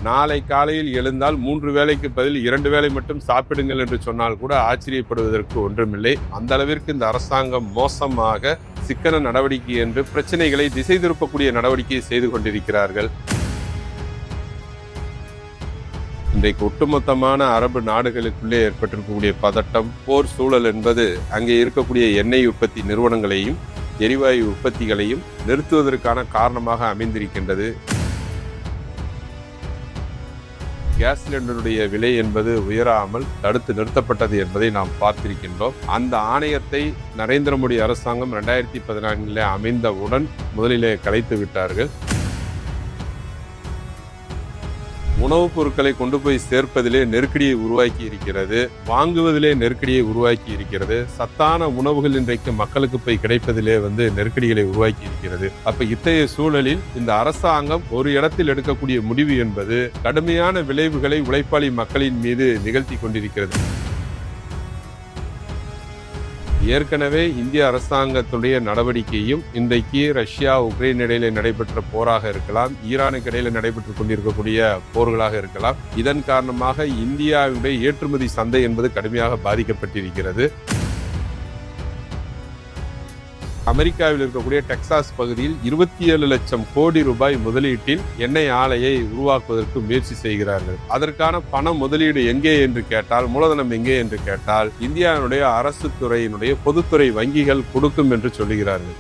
நாளை காலையில் எழுந்தால் 3 வேளைக்கு பதில் 2 வேளை மட்டும் சாப்பிடுங்கள் என்று சொன்னால் கூட ஆச்சரியப்படுவதற்கு ஒன்றுமில்லை. அந்த அளவிற்கு இந்த அரசாங்கம் மோசமாக சிக்கன நடவடிக்கை என்று பிரச்சனைகளை திசை திருப்பக்கூடிய நடவடிக்கையை செய்து கொண்டிருக்கிறார்கள். இன்றைக்கு ஒட்டுமொத்தமான அரபு நாடுகளுக்குள்ளே ஏற்பட்டிருக்கக்கூடிய பதட்டம், போர் சூழல் என்பது அங்கே இருக்கக்கூடிய எண்ணெய் உற்பத்தி நிறுவனங்களையும் எரிவாயு உற்பத்திகளையும் நிறுத்துவதற்கான காரணமாக அமைந்திருக்கின்றது. கேஸ் சிலிண்டருடைய விலை என்பது உயராமல் தடுத்து நிறுத்தப்பட்டது என்பதை நாம் பார்த்திருக்கின்றோம். அந்த ஆணையத்தை நரேந்திர மோடி அரசாங்கம் 2014 அமைந்தவுடன் முதலிலே கலைத்து விட்டார்கள். உணவுப் பொருட்களை கொண்டு போய் சேர்ப்பதிலே நெருக்கடியை உருவாக்கி இருக்கிறது, வாங்குவதிலே நெருக்கடியை உருவாக்கி இருக்கிறது, சத்தான உணவுகள் இன்றைக்கு மக்களுக்கு போய் கிடைப்பதிலே நெருக்கடிகளை உருவாக்கி இருக்கிறது. அப்ப இத்தகைய சூழலில் இந்த அரசாங்கம் ஒரு இடத்தில் எடுக்கக்கூடிய முடிவு என்பது கடுமையான விளைவுகளை உழைப்பாளி மக்களின் மீது நிகழ்த்தி கொண்டிருக்கிறது. ஏற்கனவே இந்திய அரசாங்கத்துடைய நடவடிக்கையும் இன்றைக்கு ரஷ்யா உக்ரைன் இடையில நடைபெற்ற போராக இருக்கலாம், ஈரானுக்கு இடையில நடைபெற்றுக் கொண்டிருக்கக்கூடிய போர்களாக இருக்கலாம். இதன் காரணமாக இந்தியாவுடைய ஏற்றுமதி சந்தை என்பது கடுமையாக பாதிக்கப்பட்டிருக்கிறது. அமெரிக்காவில் இருக்கக்கூடிய டெக்சாஸ் பகுதியில் 27 லட்சம் கோடி ரூபாய் முதலீட்டில் எண்ணெய் ஆலையை உருவாக்குவதற்கு முயற்சி செய்கிறார்கள். அதற்கான பண முதலீடு எங்கே என்று கேட்டால், மூலதனம் எங்கே என்று கேட்டால், இந்தியாவுடைய அரசு துறையினுடைய பொதுத்துறை வங்கிகள் கொடுக்கும் என்று சொல்லுகிறார்கள்.